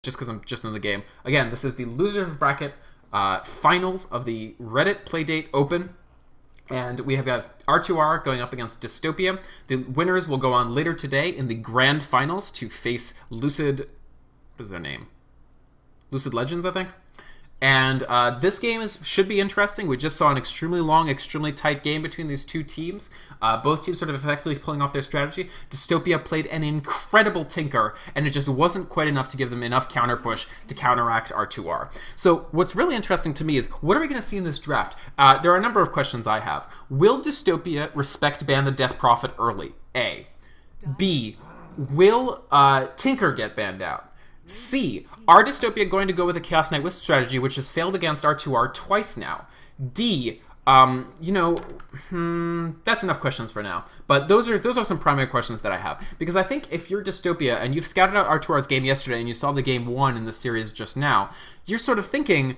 just because I'm just in the game. Again, this is the losers bracket finals of the Reddit Playdate Open. And we have got R2R going up against Dystopia. The winners will go on later today in the grand finals to face Lucid... What is their name? Lucid Legends, I think. And this game should be interesting. We just saw an extremely long, extremely tight game between these two teams. Both teams sort of effectively pulling off their strategy. Dystopia played an incredible tinker, and it just wasn't quite enough to give them enough counter push to counteract R2R. So what's really interesting to me is, what are we going to see in this draft? There are a number of questions I have. Will Dystopia respect ban the Death Prophet early? A. B. Will Tinker get banned out? C. Are Dystopia going to go with a Chaos Knight Wisp strategy, which has failed against R2R twice now? D. That's enough questions for now. But those are some primary questions that I have. Because I think if you're Dystopia and you've scouted out R2R's game yesterday and you saw the game 1 in the series just now, you're sort of thinking,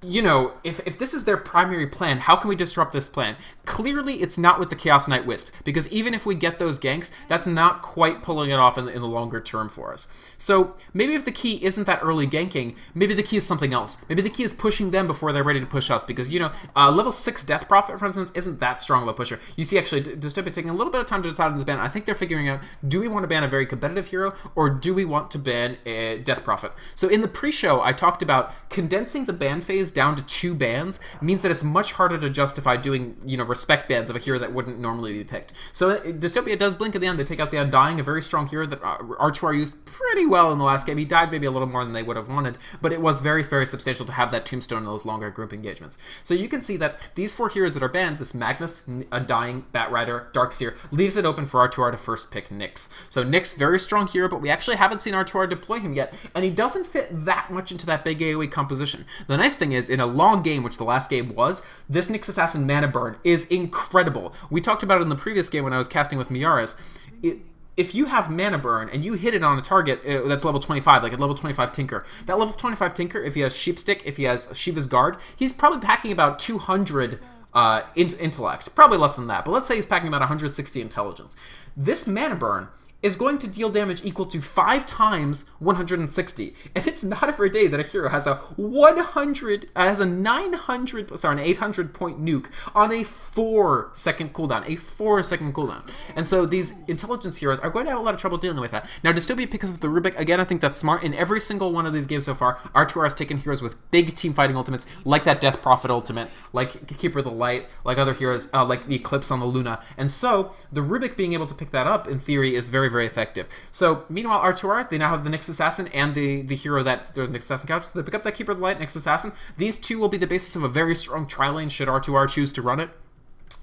if this is their primary plan, how can we disrupt this plan? Clearly, it's not with the Chaos Knight Wisp, because even if we get those ganks, that's not quite pulling it off in the longer term for us. So maybe if the key isn't that early ganking, maybe the key is something else. Maybe the key is pushing them before they're ready to push us, because, level 6 Death Prophet, for instance, isn't that strong of a pusher. You see, actually, Dystopia taking a little bit of time to decide on this ban. I think they're figuring out, do we want to ban a very competitive hero, or do we want to ban a Death Prophet? So in the pre-show, I talked about condensing the ban phase down to 2 bans means that it's much harder to justify doing, respect bans of a hero that wouldn't normally be picked. So Dystopia does blink at the end. They take out the Undying, a very strong hero that R2R used pretty well in the last game. He died maybe a little more than they would have wanted, but it was very, very substantial to have that Tombstone in those longer group engagements. So you can see that these 4 heroes that are banned, this Magnus, Undying, Batrider, Darkseer, leaves it open for R2R to first pick Nyx. So Nyx, very strong hero, but we actually haven't seen R2R deploy him yet, and he doesn't fit that much into that big AoE composition. The nice thing is, in a long game, which the last game was, this Nyx Assassin mana burn is incredible. We talked about it in the previous game when I was casting with Miaris. If you have mana burn and you hit it on a target that's level 25, like a level 25 Tinker, that level 25 Tinker, if he has Sheepstick, if he has Shiva's Guard, he's probably packing about 200 intellect. Probably less than that, but let's say he's packing about 160 intelligence. This mana burn is going to deal damage equal to 5 times 160. And it's not every day that a hero has an 800 point nuke on a 4-second cooldown. And so these intelligence heroes are going to have a lot of trouble dealing with that. Now, Dystopia picks up the Rubik. Again, I think that's smart. In every single one of these games so far, R2R has taken heroes with big team fighting ultimates, like that Death Prophet ultimate, like Keeper of the Light, like other heroes, like the Eclipse on the Luna. And so the Rubik being able to pick that up, in theory, is very, very effective. So meanwhile, R2R, they now have the Nyx Assassin and the hero that the Nyx Assassin couch. So they pick up that Keeper of the Light, Nyx Assassin. These two will be the basis of a very strong tri-lane should R2R choose to run it.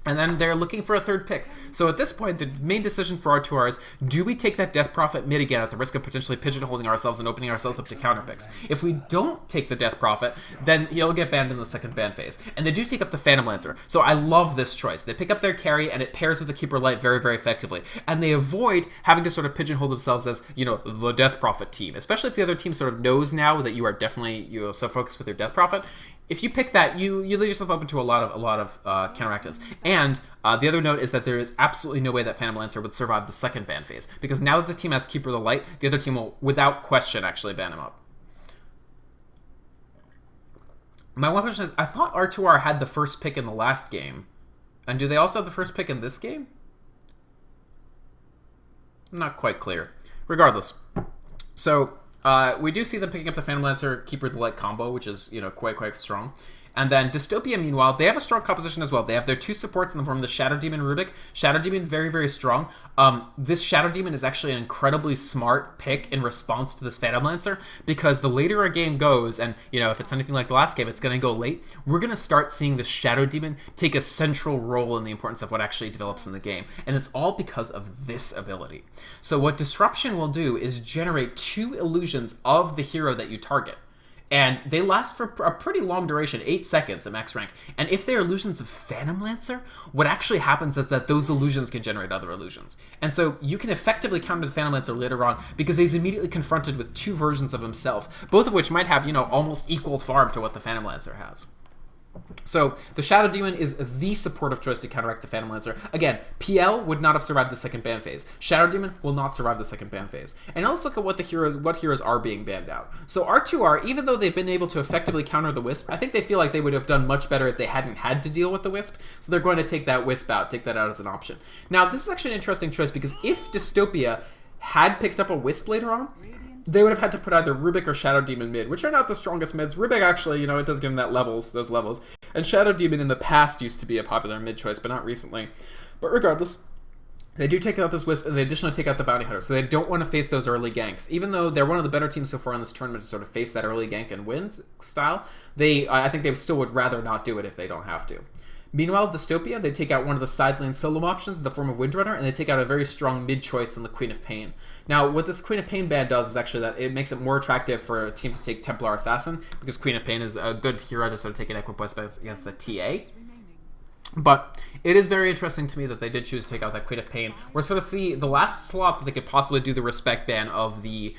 And then they're looking for a third pick. So at this point, the main decision for R2R is, do we take that Death Prophet mid again at the risk of potentially pigeonholing ourselves and opening ourselves up to counter picks? If we don't take the Death Prophet, then he'll get banned in the second ban phase. And they do take up the Phantom Lancer. So I love this choice. They pick up their carry, and it pairs with the Keeper Light very, very effectively. And they avoid having to sort of pigeonhole themselves as, the Death Prophet team. Especially if the other team sort of knows now that you are definitely so focused with your Death Prophet. If you pick that, you leave yourself open to a lot of counteractives. And the other note is that there is absolutely no way that Phantom Lancer would survive the second ban phase, because now that the team has Keeper of the Light, the other team will, without question, actually ban him up. My one question is, I thought R2R had the first pick in the last game, and do they also have the first pick in this game? I'm not quite clear. Regardless, so we do see them picking up the Phantom Lancer Keeper of the Light combo, which is quite strong. And then Dystopia, meanwhile, they have a strong composition as well. They have their 2 supports in the form of the Shadow Demon Rubik. Shadow Demon, very, very strong. This Shadow Demon is actually an incredibly smart pick in response to this Phantom Lancer, because the later a game goes, and, if it's anything like the last game, it's going to go late, we're going to start seeing the Shadow Demon take a central role in the importance of what actually develops in the game. And it's all because of this ability. So what Disruption will do is generate 2 illusions of the hero that you target. And they last for a pretty long duration, 8 seconds at max rank. And if they're illusions of Phantom Lancer, what actually happens is that those illusions can generate other illusions. And so you can effectively counter the Phantom Lancer later on, because he's immediately confronted with 2 versions of himself, both of which might have, almost equal farm to what the Phantom Lancer has. So the Shadow Demon is the supportive choice to counteract the Phantom Lancer. Again, PL would not have survived the second ban phase. Shadow Demon will not survive the second ban phase. And now let's look at what heroes are being banned out. So R2R, even though they've been able to effectively counter the Wisp, I think they feel like they would have done much better if they hadn't had to deal with the Wisp. So they're going to take that Wisp out, take that out as an option. Now this is actually an interesting choice because if Dystopia had picked up a Wisp later on, they would have had to put either Rubik or Shadow Demon mid, which are not the strongest mids. Rubik actually, it does give him those levels. And Shadow Demon in the past used to be a popular mid choice, but not recently. But regardless, they do take out this Wisp, and they additionally take out the Bounty Hunter, so they don't want to face those early ganks. Even though they're one of the better teams so far in this tournament to sort of face that early gank and wins style, I think they still would rather not do it if they don't have to. Meanwhile, Dystopia, they take out one of the side lane solo options in the form of Windrunner, and they take out a very strong mid choice in the Queen of Pain. Now, what this Queen of Pain ban does is actually that it makes it more attractive for a team to take Templar Assassin, because Queen of Pain is a good hero to sort of take an equipoise against the TA. But it is very interesting to me that they did choose to take out that Queen of Pain. We're sort of see the last slot that they could possibly do the respect ban of the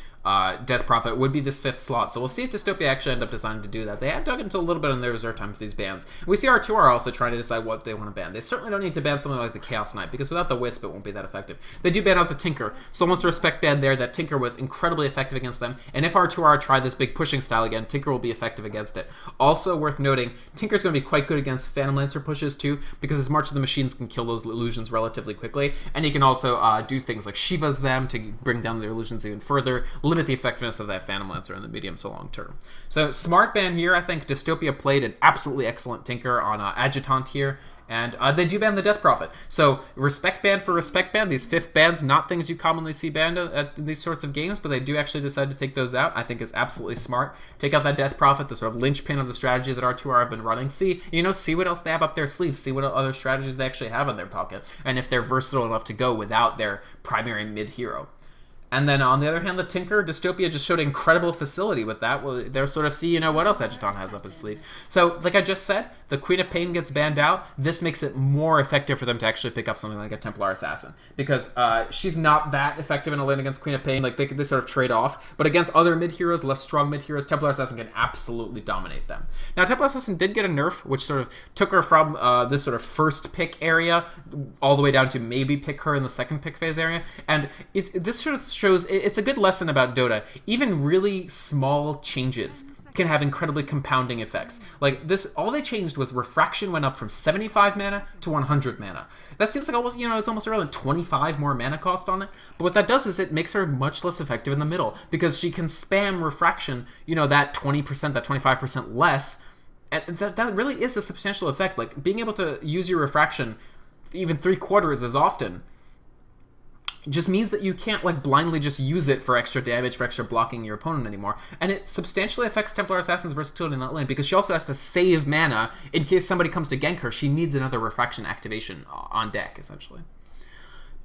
Death Prophet would be this 5th slot. So we'll see if Dystopia actually end up deciding to do that. They have dug into a little bit on their reserve time for these bans. We see R2R also trying to decide what they want to ban. They certainly don't need to ban something like the Chaos Knight, because without the Wisp, it won't be that effective. They do ban out the Tinker, so almost a respect ban there. That Tinker was incredibly effective against them, and if R2R try this big pushing style again, Tinker will be effective against it. Also worth noting, Tinker's going to be quite good against Phantom Lancer pushes too, because his March of the Machines can kill those illusions relatively quickly, and he can also do things like Shiva's them to bring down their illusions even further, limit the effectiveness of that Phantom Lancer in the medium to long term. So smart ban here. I think Dystopia played an absolutely excellent Tinker on Adjutant here, and they do ban the Death Prophet. So respect ban for respect ban. These 5th bans, not things you commonly see banned at these sorts of games, but they do actually decide to take those out. I think is absolutely smart. Take out that Death Prophet, the sort of linchpin of the strategy that R2R have been running. See what else they have up their sleeve. See what other strategies they actually have in their pocket, and if they're versatile enough to go without their primary mid hero. And then on the other hand, the Tinker, Dystopia just showed incredible facility with that. Well, they're sort of see, what else Adjutant has up his sleeve. So, like I just said, the Queen of Pain gets banned out. This makes it more effective for them to actually pick up something like a Templar Assassin, because she's not that effective in a lane against Queen of Pain. Like, they sort of trade off. But against other mid-heroes, less strong mid-heroes, Templar Assassin can absolutely dominate them. Now, Templar Assassin did get a nerf, which sort of took her from this sort of first pick area all the way down to maybe pick her in the second pick phase area. And this sort of shows it's a good lesson about Dota. Even really small changes can have incredibly compounding effects. Like this, all they changed was Refraction went up from 75 mana to 100 mana. That seems like almost, it's almost around 25 more mana cost on it. But what that does is it makes her much less effective in the middle, because she can spam Refraction, that 20%, that 25% less. And that really is a substantial effect. Like being able to use your Refraction even 3/4 as often just means that you can't blindly just use it for extra damage, for extra blocking your opponent anymore. And it substantially affects Templar Assassin's versatility in that lane, because she also has to save mana in case somebody comes to gank her. She needs another Refraction activation on deck, essentially.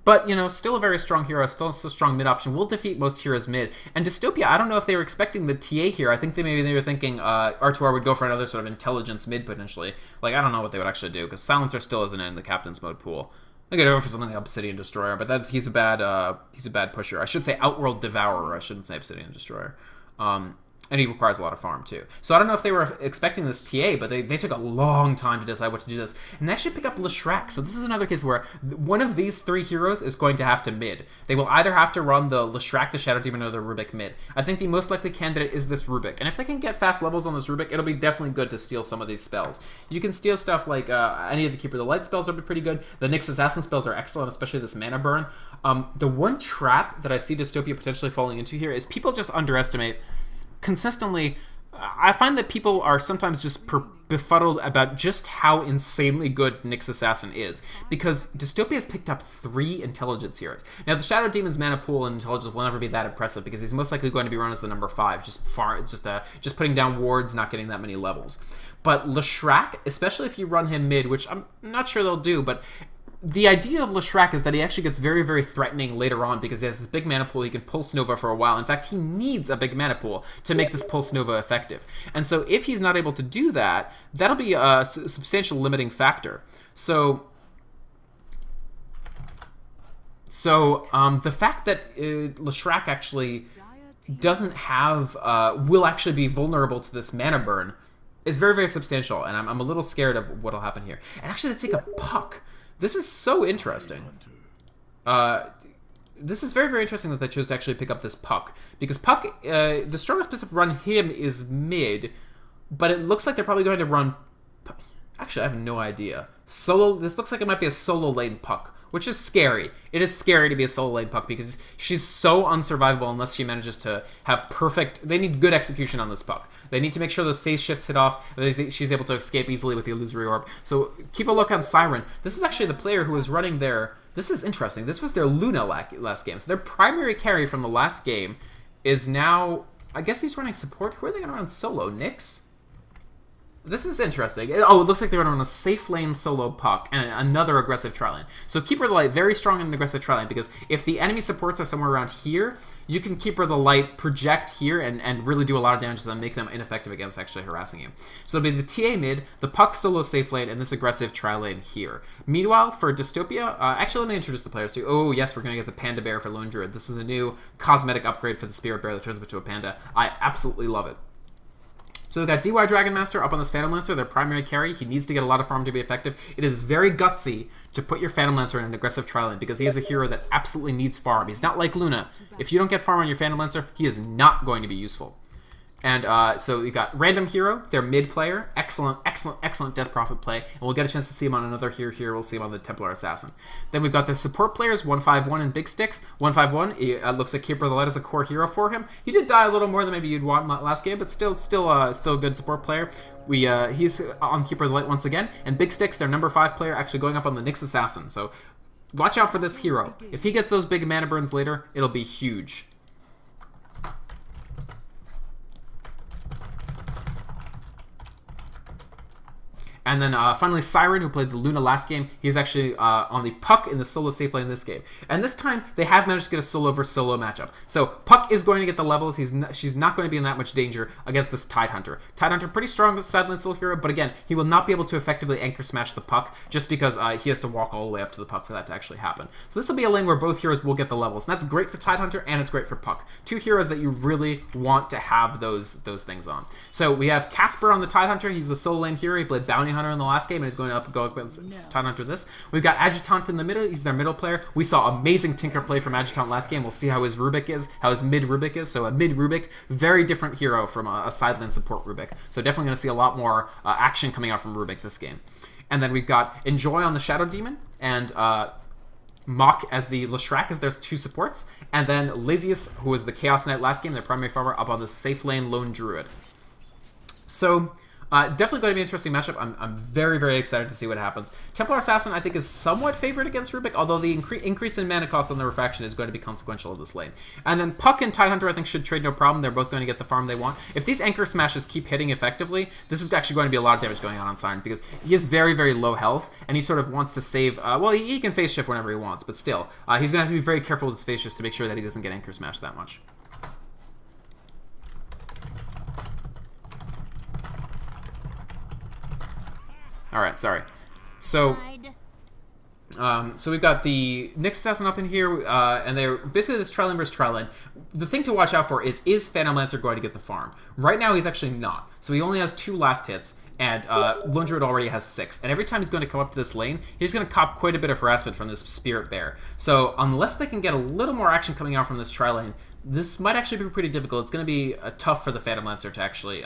But, still a very strong hero, still a strong mid option. Will defeat most heroes mid. And Dystopia, I don't know if they were expecting the TA here. I think maybe they were thinking R2R would go for another sort of intelligence mid, potentially. I don't know what they would actually do, because Silencer still isn't in the Captain's Mode pool. I get over for something like Obsidian Destroyer, but he's a bad pusher. I should say Outworld Devourer. I shouldn't say Obsidian Destroyer. And he requires a lot of farm too. So I don't know if they were expecting this TA, but they took a long time to decide what to do this. And they actually pick up Leshrac. So this is another case where one of these 3 heroes is going to have to mid. They will either have to run the Leshrac, the Shadow Demon, or the Rubik mid. I think the most likely candidate is this Rubik. And if they can get fast levels on this Rubik, it'll be definitely good to steal some of these spells. You can steal stuff like any of the Keeper of the Light spells will be pretty good. The Nyx Assassin spells are excellent, especially this Mana Burn. The one trap that I see Dystopia potentially falling into here is people just underestimate consistently. I find that people are sometimes just befuddled about just how insanely good Nyx Assassin is, because Dystopia has picked up 3 intelligence heroes. Now, the Shadow Demon's mana pool and intelligence will never be that impressive, because he's most likely going to be run as the number 5, just putting down wards, not getting that many levels. But Leshrac, especially if you run him mid, which I'm not sure they'll do, but the idea of Leshrac is that he actually gets very, very threatening later on, because he has this big mana pool. He can Pulse Nova for a while. In fact, he needs a big mana pool to make this Pulse Nova effective. And so if he's not able to do that, that'll be a substantial limiting factor. So the fact that Leshrac actually doesn't have, will actually be vulnerable to this mana burn, is very, very substantial, and I'm a little scared of what'll happen here. And actually, they take a puck. This is so interesting. This is very, very interesting that they chose to actually pick up this puck. Because puck, the strongest place to run him is mid, but it looks like they're probably going to run... Actually, I have no idea. Solo. This looks like it might be a solo lane puck, which is scary. It is scary to be a solo lane puck because she's so unsurvivable unless she manages to have perfect... They need good execution on this puck. They need to make sure those phase shifts hit off, and she's able to escape easily with the illusory orb. So keep a look on Siren. This is actually the player who was running their... This is interesting. This was their Luna last game. So their primary carry from the last game is now... I guess he's running support. Who are they going to run solo? Nyx? This is interesting. Oh, it looks like they're on a safe lane solo puck and another aggressive tri-lane. So Keeper of the Light, very strong in an aggressive tri-lane, because if the enemy supports are somewhere around here, you can Keeper of the Light project here and really do a lot of damage to them, make them ineffective against actually harassing you. So it'll be the TA mid, the puck solo safe lane, and this aggressive tri-lane here. Meanwhile, for Dystopia, actually let me introduce the players too. Oh yes, we're going to get the Panda Bear for Lone Druid. This is a new cosmetic upgrade for the Spirit Bear that turns into a panda. I absolutely love it. So we've got DY Dragon Master up on this Phantom Lancer, their primary carry. He needs to get a lot of farm to be effective. It is very gutsy to put your Phantom Lancer in an aggressive tri-lane because he is a hero that absolutely needs farm. He's not like Luna. If you don't get farm on your Phantom Lancer, he is not going to be useful. And so you got Random Hero, their mid player. Excellent, excellent, excellent Death Prophet play. And we'll get a chance to see him on another hero here. We'll see him on the Templar Assassin. Then we've got the support players, 151 and Big Sticks. 151, looks like Keeper of the Light is a core hero for him. He did die a little more than maybe you'd want last game, but still a good support player. He's on Keeper of the Light once again. And Big Sticks, their number 5 player, actually going up on the Nyx Assassin. So watch out for this hero. If he gets those big mana burns later, it'll be huge. And then finally Siren, who played the Luna last game. He's actually on the Puck in the solo safe lane this game. And this time, they have managed to get a solo versus solo matchup. So Puck is going to get the levels. She's not going to be in that much danger against this Tidehunter. Tidehunter, pretty strong side lane solo hero, but again, he will not be able to effectively anchor smash the Puck just because he has to walk all the way up to the Puck for that to actually happen. So this will be a lane where both heroes will get the levels. And that's great for Tidehunter, and it's great for Puck. Two heroes that you really want to have those things on. So we have Casper on the Tidehunter. He's the solo lane hero. He played Bounty Hunter in the last game and he's going to go against Tidehunter this. We've got Adjutant in the middle. He's their middle player. We saw amazing Tinker play from Adjutant last game. We'll see how his Rubik is, how his mid Rubik is. So a mid Rubik, very different hero from a side lane support Rubik. So definitely going to see a lot more action coming out from Rubik this game. And then we've got Enjoy on the Shadow Demon and Mach as the Leshrac as their two supports. And then Lazius, who was the Chaos Knight last game, their primary farmer, up on the safe lane Lone Druid. So definitely going to be an interesting matchup. I'm very, very excited to see what happens. Templar Assassin, I think, is somewhat favored against Rubik, although the increase in mana cost on the Refraction is going to be consequential of this lane. And then Puck and Tidehunter, I think, should trade no problem. They're both going to get the farm they want. If these Anchor Smashes keep hitting effectively, this is actually going to be a lot of damage going on Siren, because he is very, very low health, and he sort of wants to save... well, he can phase shift whenever he wants, but still, he's going to have to be very careful with his phase shifts to make sure that he doesn't get Anchor Smashed that much. Alright, sorry. So we've got the Nyx Assassin up in here, and they're basically this tri-lane versus tri-lane. The thing to watch out for is Phantom Lancer going to get the farm? Right now, he's actually not. So he only has 2 last hits, and Lone Druid already has 6. And every time he's going to come up to this lane, he's going to cop quite a bit of harassment from this Spirit Bear. So unless they can get a little more action coming out from this tri-lane, this might actually be pretty difficult. It's going to be tough for the Phantom Lancer to actually...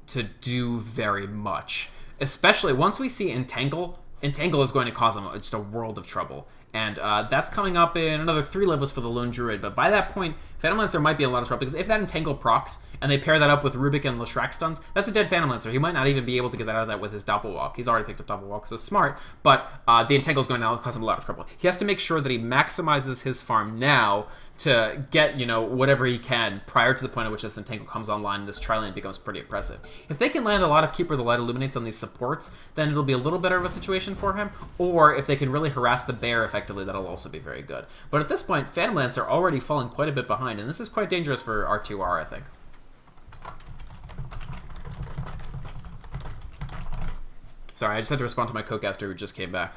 to do very much. Especially once we see Entangle is going to cause him just a world of trouble. And that's coming up in another 3 levels for the Lone Druid. But by that point, Phantom Lancer might be in a lot of trouble, because if that Entangle procs, and they pair that up with Rubik and Leshrac stuns, that's a dead Phantom Lancer. He might not even be able to get that out of that with his Doppelwalk. He's already picked up Doppelwalk, so smart, but the Entangle is going to cause him a lot of trouble. He has to make sure that he maximizes his farm now to get, whatever he can prior to the point at which this Entangle comes online and this tri-lane becomes pretty oppressive. If they can land a lot of Keeper of the Light Illuminates on these supports, then it'll be a little better of a situation for him, or if they can really harass the bear effectively, that'll also be very good. But at this point, Phantom Lancer are already falling quite a bit behind, and this is quite dangerous for R2R, I think. Sorry, I just had to respond to my co-caster who just came back.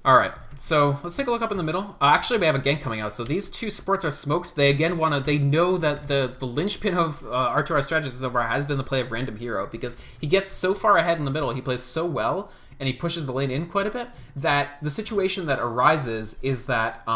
Alright, so let's take a look up in the middle. Actually, we have a gank coming out. So these two supports are smoked. They again want to... They know that the linchpin of R2R strategies so far has been the play of Random Hero, because he gets so far ahead in the middle, he plays so well, and he pushes the lane in quite a bit, that the situation that arises is that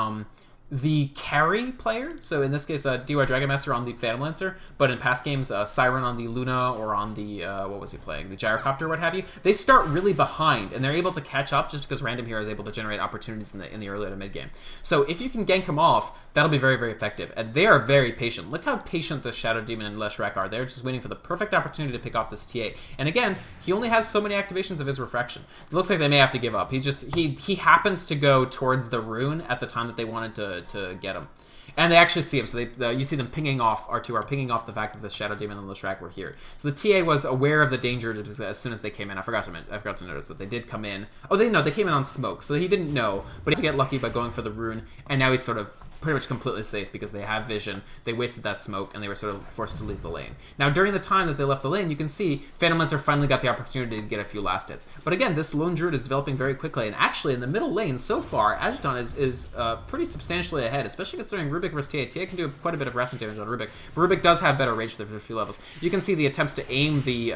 the carry player, so in this case, DY Dragon Master on the Phantom Lancer, but in past games, Siren on the Luna or on the, what was he playing? The Gyrocopter, what have you. They start really behind, and they're able to catch up just because Random Hero is able to generate opportunities in the early to mid game. So if you can gank him off, that'll be very, very effective. And they are very patient. Look how patient the Shadow Demon and Leshrac are. They're just waiting for the perfect opportunity to pick off this TA. And again, he only has so many activations of his Refraction. It looks like they may have to give up. He happened to go towards the rune at the time that they wanted to get him. And they actually see him, so you see them pinging off, R2R pinging off the fact that the Shadow Demon and Leshrac were here. So the TA was aware of the danger as soon as they came in. I forgot to notice that they did come in. Oh, they came in on smoke, so he didn't know, but he had to get lucky by going for the rune, and now he's sort of pretty much completely safe because they have vision. They wasted that smoke, and they were sort of forced to leave the lane. Now, during the time that they left the lane, you can see Phantom Lancer finally got the opportunity to get a few last hits. But again, this Lone Druid is developing very quickly, and actually in the middle lane so far, Agiton is pretty substantially ahead, especially considering Rubik versus TA. TA can do quite a bit of harassment damage on Rubik, but Rubik does have better rage for a few levels. You can see the attempts to aim the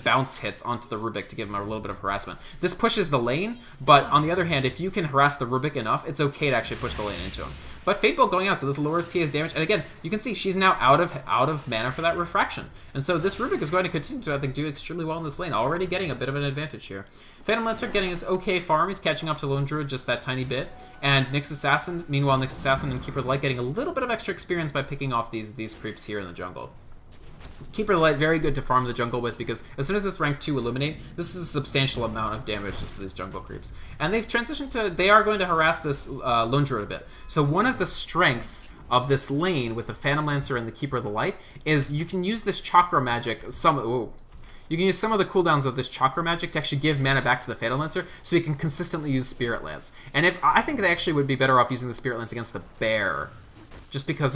bounce hits onto the Rubik to give him a little bit of harassment. This pushes the lane, but on the other hand, if you can harass the Rubik enough, it's okay to actually push the lane into him. But Fate Bolt going out, so this lowers TA's damage. And again, you can see she's now out of mana for that Refraction. And so this Rubik is going to continue to, I think, do extremely well in this lane, already getting a bit of an advantage here. Phantom Lancer getting his okay farm. He's catching up to Lone Druid just that tiny bit. And Nyx Assassin, meanwhile, Nyx Assassin and Keeper of the Light getting a little bit of extra experience by picking off these creeps here in the jungle. Keeper of the Light, very good to farm the jungle with, because as soon as this rank 2 Illuminate, this is a substantial amount of damage just to these jungle creeps. And they've transitioned to, they are going to harass this Lone Druid a bit. So one of the strengths of this lane with the Phantom Lancer and the Keeper of the Light is you can use this Chakra Magic, you can use some of the cooldowns of this Chakra Magic to actually give mana back to the Phantom Lancer, so you can consistently use Spirit Lance. And I think they actually would be better off using the Spirit Lance against the Bear, just because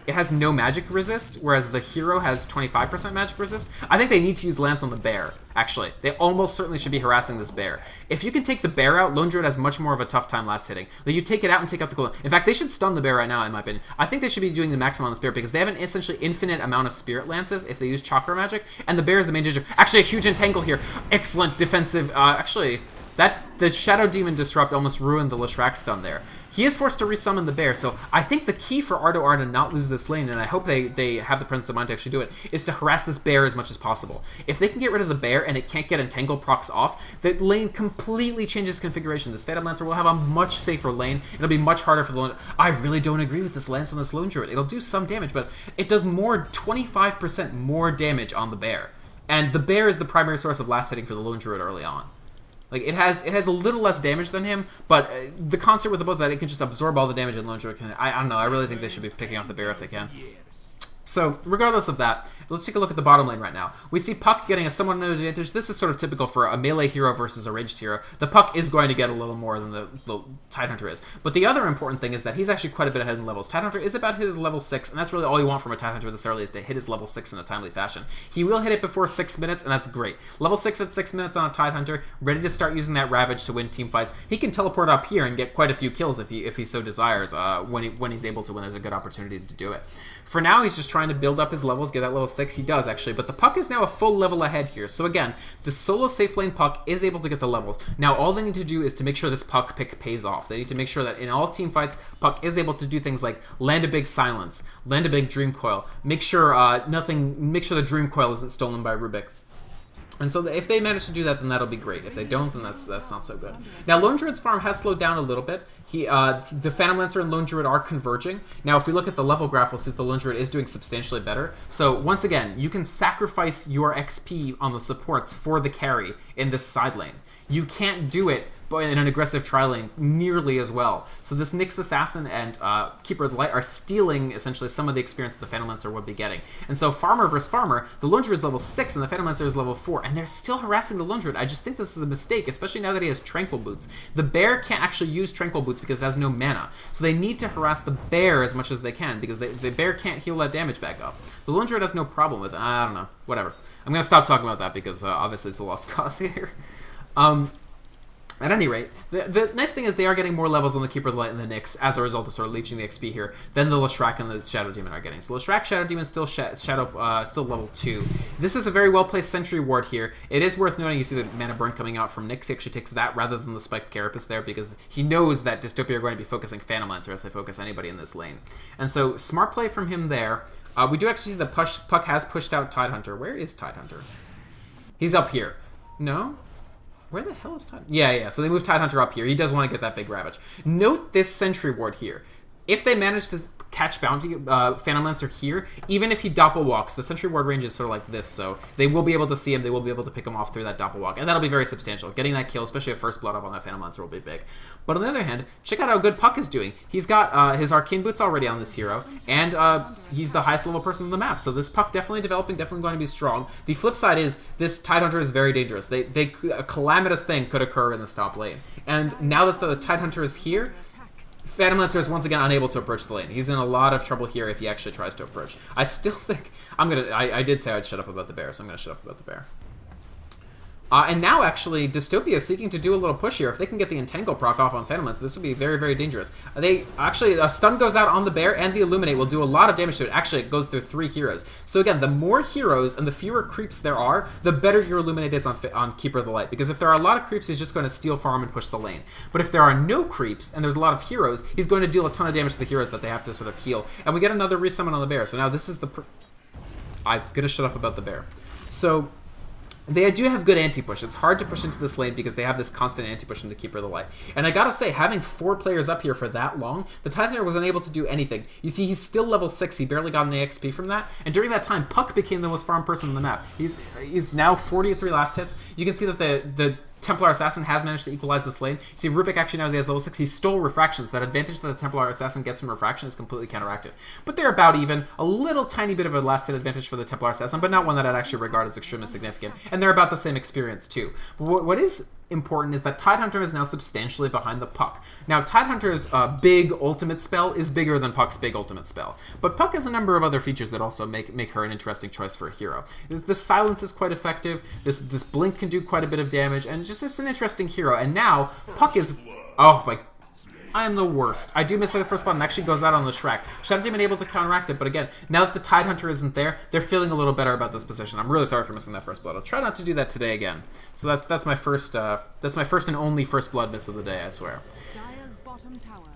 it has no magic resist, whereas the hero has 25% magic resist. I think they need to use Lance on the Bear, actually. They almost certainly should be harassing this Bear. If you can take the Bear out, Lone Druid has much more of a tough time last hitting. Like, you take it out and take out the cooldown. In fact, they should stun the Bear right now, in my opinion. I think they should be doing the maximum on the Spirit, because they have an essentially infinite amount of Spirit Lances if they use Chakra Magic, and the Bear is the main danger. Actually, a huge entangle here. Excellent defensive. Actually, the Shadow Demon Disrupt almost ruined the Leshrac stun there. He is forced to resummon the Bear, so I think the key for R2R to not lose this lane, and I hope they have the presence of mind to actually do it, is to harass this Bear as much as possible. If they can get rid of the Bear and it can't get Entangle procs off, the lane completely changes configuration. This Phantom Lancer will have a much safer lane. It'll be much harder for the Lone. I really don't agree with this Lance on this Lone Druid. It'll do some damage, but it does 25% more damage on the Bear. And the Bear is the primary source of last hitting for the Lone Druid early on. Like, it has a little less damage than him, but the concept with the both that it can just absorb all the damage and Lone Druid can. I don't know. I really think they should be picking off the Bear if they can. So, regardless of that, let's take a look at the bottom lane right now. We see Puck getting a somewhat an advantage. This is sort of typical for a melee hero versus a ranged hero. The Puck is going to get a little more than the Tidehunter is. But the other important thing is that he's actually quite a bit ahead in levels. Tidehunter is about his level 6, and that's really all you want from a Tidehunter this early, is to hit his level 6 in a timely fashion. He will hit it before 6 minutes, and that's great. Level 6 at 6 minutes on a Tidehunter, ready to start using that Ravage to win team fights. He can teleport up here and get quite a few kills if he so desires, when he's able to, when there's a good opportunity to do it. For now, he's just trying to build up his levels, get that level 6. He does, actually, but the Puck is now a full level ahead here. So again, the solo safe lane Puck is able to get the levels. Now, all they need to do is to make sure this Puck pick pays off. They need to make sure that in all team fights, Puck is able to do things like land a big silence, land a big Dream Coil, make sure the Dream Coil isn't stolen by Rubik. And so if they manage to do that, then that'll be great. If they don't, then that's not so good. Now, Lone Druid's farm has slowed down a little bit. The Phantom Lancer and Lone Druid are converging. Now, if we look at the level graph, we'll see that the Lone Druid is doing substantially better. So, once again, you can sacrifice your XP on the supports for the carry in this side lane. You can't do it in an aggressive tri-lane nearly as well. So this Nyx Assassin and Keeper of the Light are stealing essentially some of the experience that the Phantom Lancer would be getting. And so farmer versus farmer, the Lone Druid is level 6 and the Phantom Lancer is level 4, and they're still harassing the Lone Druid. I just think this is a mistake, especially now that he has Tranquil Boots. The Bear can't actually use Tranquil Boots because it has no mana. So they need to harass the Bear as much as they can, because the Bear can't heal that damage back up. The Lone Druid has no problem with it. I don't know. Whatever. I'm going to stop talking about that because obviously it's a lost cause here. At any rate, the nice thing is they are getting more levels on the Keeper of the Light and the Nyx as a result of sort of leeching the XP here than the Leshrac and the Shadow Demon are getting. So Leshrac, Shadow Demon still still level 2. This is a very well-placed Sentry Ward here. It is worth noting you see the Mana Burn coming out from Nyx. He actually takes that rather than the Spiked Carapace there because he knows that Dystopia are going to be focusing Phantom Lancer if they focus anybody in this lane. And so smart play from him there. We do actually see that Puck has pushed out Tidehunter. Where is Tidehunter? He's up here. No? Where the hell is Tidehunter? Yeah, so they move Tidehunter up here. He does want to get that big Ravage. Note this Sentry Ward here. If they manage to catch Bounty Phantom Lancer here, even if he doppelwalks, the Sentry Ward range is sort of like this, so they will be able to see him, they will be able to pick him off through that doppelwalk, and that'll be very substantial. Getting that kill, especially a first blood up on that Phantom Lancer, will be big. But on the other hand, check out how good Puck is doing. He's got his Arcane Boots already on this hero, and he's the highest level person on the map, so this Puck definitely developing, definitely going to be strong. The flip side is, this Tidehunter is very dangerous. A calamitous thing could occur in this top lane. And now that the Tidehunter is here, Phantom Lancer is once again unable to approach the lane. He's in a lot of trouble here if he actually tries to approach. I still think I did say I'd shut up about the bear, so I'm gonna shut up about the bear. And now, actually, Dystopia is seeking to do a little push here. If they can get the Entangle proc off on Phantom Lancer, this would be very, very dangerous. A stun goes out on the bear, and the Illuminate will do a lot of damage to it. Actually, it goes through 3 heroes. So again, the more heroes and the fewer creeps there are, the better your Illuminate is on Keeper of the Light. Because if there are a lot of creeps, he's just going to steal farm and push the lane. But if there are no creeps, and there's a lot of heroes, he's going to deal a ton of damage to the heroes that they have to sort of heal. And we get another resummon on the bear. So now this is I'm going to shut up about the bear. So they do have good anti-push. It's hard to push into this lane because they have this constant anti-push from the Keeper of the Light. And I gotta say, having 4 players up here for that long, the Tidehunter was unable to do anything. You see, he's still level 6. He barely got an XP from that. And during that time, Puck became the most farmed person on the map. He's now 43 last hits. You can see that the Templar Assassin has managed to equalize this lane. You see, Rubik actually now he has level 6. He stole Refractions. That advantage that the Templar Assassin gets from Refraction is completely counteracted. But they're about even. A little tiny bit of a last hit advantage for the Templar Assassin, but not one that I'd actually regard as extremely significant. And they're about the same experience, too. But what is important is that Tidehunter is now substantially behind the Puck. Now, Tidehunter's big ultimate spell is bigger than Puck's big ultimate spell. But Puck has a number of other features that also make her an interesting choice for a hero. The silence is quite effective, this blink can do quite a bit of damage, and just it's an interesting hero. And now, Puck is... Oh my... I am the worst. I do miss the first button. Actually goes out on the Shrek. Shadow Demon able to counteract it, but again, now that the Tidehunter isn't there, they're feeling a little better about this position. I'm really sorry for missing that first blood. I'll try not to do that today again. So that's my first and only first blood miss of the day, I swear.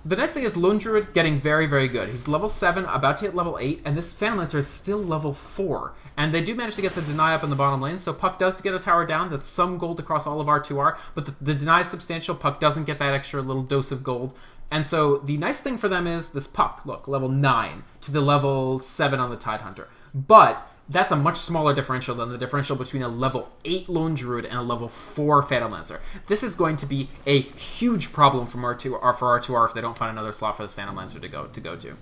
The next thing is Lone Druid getting very, very good. He's level 7, about to hit level 8, and this Phantom Lancer is still level 4. And they do manage to get the deny up in the bottom lane, so Puck does get a tower down. That's some gold across all of R2R, but the deny is substantial. Puck doesn't get that extra little dose of gold. And so the nice thing for them is this Puck, look, level 9 to the level 7 on the Tidehunter. But that's a much smaller differential than the differential between a level 8 Lone Druid and a level 4 Phantom Lancer. This is going to be a huge problem for R2R if they don't find another slot for this Phantom Lancer to go to.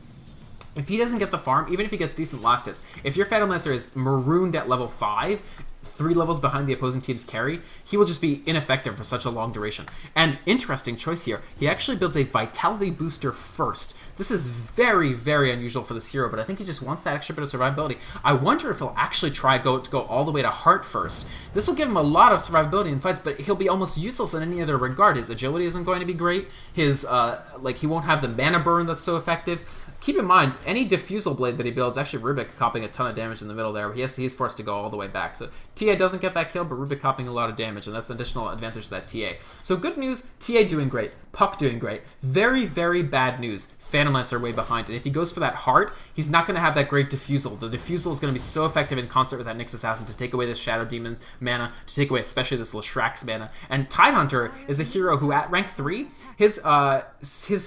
If he doesn't get the farm, even if he gets decent last hits, if your Phantom Lancer is marooned at level 5, 3 levels behind the opposing team's carry, he will just be ineffective for such a long duration. And interesting choice here, he actually builds a Vitality booster first. This is very, very unusual for this hero, but I think he just wants that extra bit of survivability. I wonder if he'll actually try to go all the way to Heart first. This will give him a lot of survivability in fights, but he'll be almost useless in any other regard. His agility isn't going to be great. His, he won't have the mana burn that's so effective. Keep in mind, any Diffusal Blade that he builds, actually Rubik copping a ton of damage in the middle there. He's forced to go all the way back. So TA doesn't get that kill, but Rubik copping a lot of damage, and that's an additional advantage to that TA. So good news, TA doing great, Puck doing great. Very, very bad news, Phantom Lancer way behind. And if he goes for that Heart, he's not going to have that great Diffusal. The Diffusal is going to be so effective in concert with that Nyx Assassin to take away this Shadow Demon mana, to take away especially this Leshrac's mana. And Tidehunter is a hero who at rank 3, his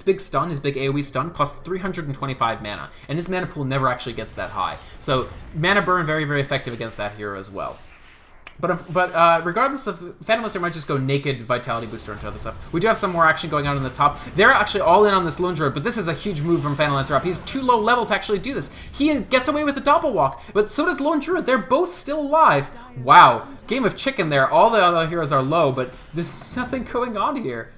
big stun, his big AoE stun, costs 325 mana. And his mana pool never actually gets that high. So mana burn, very, very effective against that hero as well. But regardless of, Phantom Lancer might just go naked Vitality booster into other stuff. We do have some more action going on in the top. They're actually all in on this Lone Druid, but this is a huge move from Phantom Lancer up. He's too low level to actually do this. He gets away with the Doppelwalk, but so does Lone Druid. They're both still alive. Wow, game of chicken there. All the other heroes are low, but there's nothing going on here.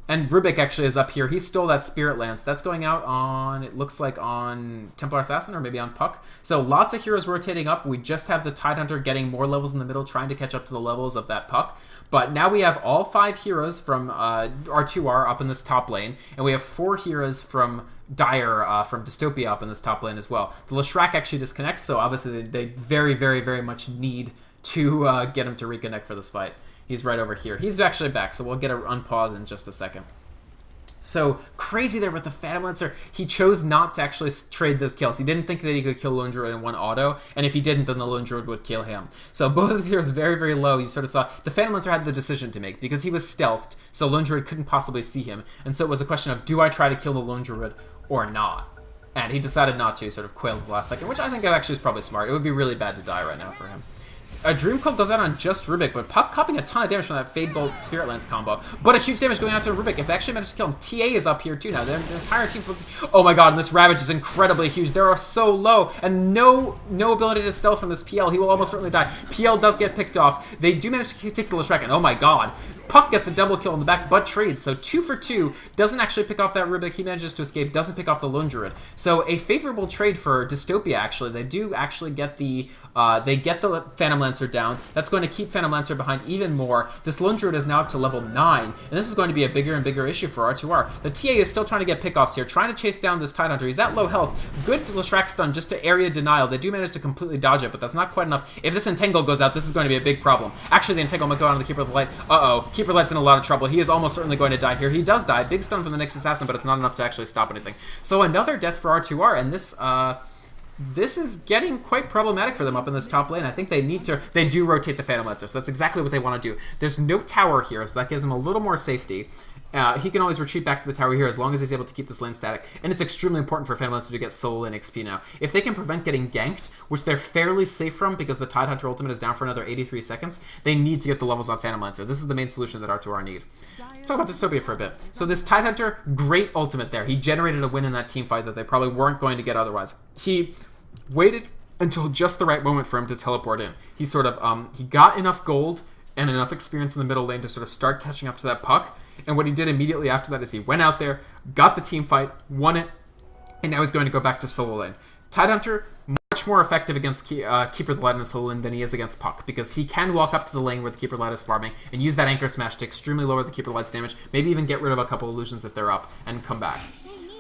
And Rubik actually is up here. He stole that Spirit Lance. That's going out on, it looks like on Templar Assassin or maybe on Puck. So lots of heroes rotating up. We just have the Tidehunter getting more levels in the middle, trying to catch up to the levels of that Puck. But now we have all 5 heroes from R2R up in this top lane, and we have 4 heroes from Dire from Dystopia up in this top lane as well. The Leshrac actually disconnects, so obviously they very, very, very much need to get him to reconnect for this fight. He's right over here. He's actually back, so we'll get an unpause in just a second. So, crazy there with the Phantom Lancer. He chose not to actually trade those kills. He didn't think that he could kill Lone Druid in one auto, and if he didn't, then the Lone Druid would kill him. So both of these heroes very, very low. You sort of saw the Phantom Lancer had the decision to make, because he was stealthed, so Lone Druid couldn't possibly see him. And so it was a question of, do I try to kill the Lone Druid or not? And he decided not to, sort of quailed at the last second, which I think actually is probably smart. It would be really bad to die right now for him. A Dream Coil goes out on just Rubik, but Puck copying a ton of damage from that Fade Bolt Spirit Lance combo. But a huge damage going out to Rubik. If they actually manage to kill him, TA is up here too now. The entire team... Oh my god, and this Ravage is incredibly huge. They are so low, and no ability to stealth from this PL. He will almost certainly die. PL does get picked off. They do manage to take the Leshrac, and oh my god. Puck gets a double kill in the back, but trades. So 2 for 2. Doesn't actually pick off that Rubik. He manages to escape. Doesn't pick off the Lone Druid. So a favorable trade for Dystopia, actually. They do actually get the... they get the Phantom Lancer down. That's going to keep Phantom Lancer behind even more. This Lone Druid is now up to level 9, and this is going to be a bigger and bigger issue for R2R. The TA is still trying to get pickoffs here, trying to chase down this Tidehunter. He's at low health. Good Leshrac stun just to area denial. They do manage to completely dodge it, but that's not quite enough. If this Entangle goes out, this is going to be a big problem. Actually, the Entangle might go on the Keeper of the Light. Uh-oh. Keeper of the Light's in a lot of trouble. He is almost certainly going to die here. He does die. Big stun from the next Assassin, but it's not enough to actually stop anything. So another death for R2R, and this is getting quite problematic for them up in this top lane. I think they need to... They do rotate the Phantom Lancer, so that's exactly what they want to do. There's no tower here, so that gives them a little more safety. He can always retreat back to the tower here as long as he's able to keep this lane static. And it's extremely important for Phantom Lancer to get solo lane XP now. If they can prevent getting ganked, which they're fairly safe from because the Tidehunter ultimate is down for another 83 seconds, they need to get the levels on Phantom Lancer. This is the main solution that R2R need. Let's talk about Dystopia for a bit. So this Tidehunter, great ultimate there. He generated a win in that team fight that they probably weren't going to get otherwise. He waited until just the right moment for him to teleport in. He sort of, he got enough gold and enough experience in the middle lane to sort of start catching up to that Puck. And what he did immediately after that is he went out there, got the team fight, won it, and now he's going to go back to solo lane. Tidehunter, much more effective against Keeper of the Light in the solo lane than he is against Puck, because he can walk up to the lane where the Keeper of the Light is farming and use that Anchor Smash to extremely lower the Keeper of the Light's damage, maybe even get rid of a couple illusions if they're up, and come back.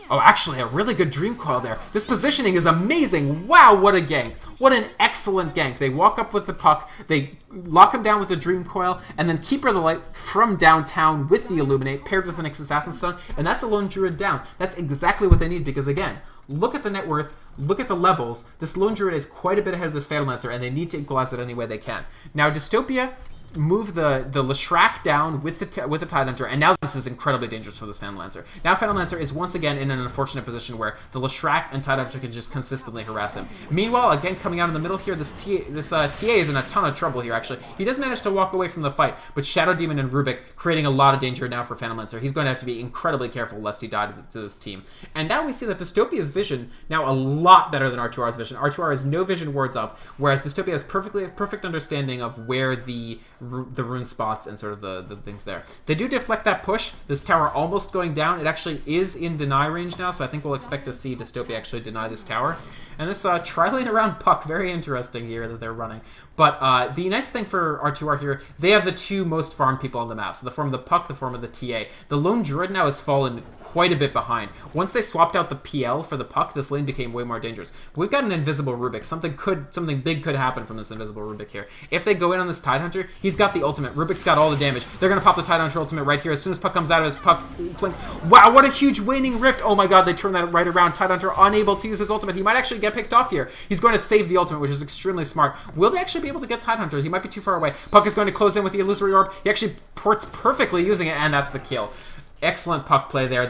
Oh, actually, a really good Dream Coil there. This positioning is amazing. Wow, what a gank. What an excellent gank. They walk up with the Puck, they lock him down with the Dream Coil, and then Keeper of the Light from downtown with the Illuminate, paired with the next Assassin Stone, and that's a Lone Druid down. That's exactly what they need, because again, look at the net worth, look at the levels. This Lone Druid is quite a bit ahead of this Phantom Lancer, and they need to equalize it any way they can. Now, Dystopia move the Leshrac down with the Tidehunter, and now this is incredibly dangerous for this Phantom Lancer. Now Phantom Lancer is once again in an unfortunate position where the Leshrac and Tidehunter can just consistently harass him. Meanwhile, again coming out in the middle here, this TA is in a ton of trouble here actually. He does manage to walk away from the fight, but Shadow Demon and Rubik creating a lot of danger now for Phantom Lancer. He's going to have to be incredibly careful lest he die to this team. And now we see that Dystopia's vision now a lot better than R2R's vision. R2R has no vision wards up, whereas Dystopia has perfect understanding of where the rune spots and sort of the things there. They do deflect that push. This tower almost going down. It actually is in deny range now, so I think we'll expect to see Dystopia actually deny this tower. And this tri-lane around Puck, very interesting here that they're running. But the nice thing for R2R here, they have the 2 most farmed people on the map. So the form of the Puck, the form of the TA. The Lone Druid now has fallen quite a bit behind. Once they swapped out the PL for the Puck, this lane became way more dangerous. But we've got an invisible Rubik. Something big could happen from this invisible Rubik here. If they go in on this Tidehunter, he's got the ultimate. Rubik's got all the damage. They're going to pop the Tidehunter ultimate right here as soon as Puck comes out of his Puck blink. Wow, what a huge waning rift. Oh my god, they turned that right around. Tidehunter unable to use his ultimate. He might actually get picked off here. He's going to save the ultimate, which is extremely smart. Will they actually be able to get Tidehunter? He might be too far away. Puck is going to close in with the Illusory Orb. He actually ports perfectly using it, and that's the kill. Excellent Puck play there.